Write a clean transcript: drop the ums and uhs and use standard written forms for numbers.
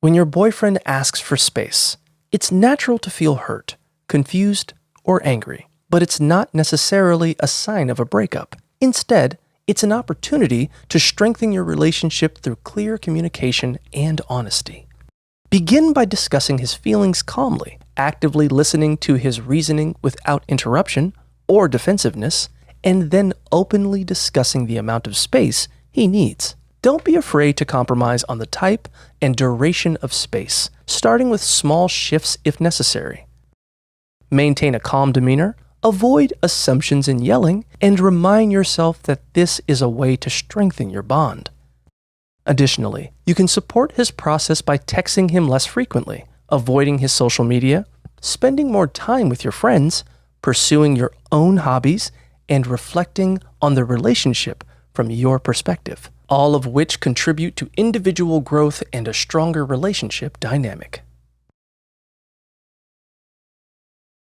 When your boyfriend asks for space, it's natural to feel hurt, confused, or angry, but it's not necessarily a sign of a breakup. Instead, it's an opportunity to strengthen your relationship through clear communication and honesty. Begin by discussing his feelings calmly, actively listening to his reasoning without interruption or defensiveness, and then openly discussing the amount of space he needs. Don't be afraid to compromise on the type and duration of space, starting with small shifts if necessary. Maintain a calm demeanor, avoid assumptions and yelling, and remind yourself that this is a way to strengthen your bond. Additionally, you can support his process by texting him less frequently, avoiding his social media, spending more time with your friends, pursuing your own hobbies, and reflecting on the relationship from your perspective, all of which contribute to individual growth and a stronger relationship dynamic.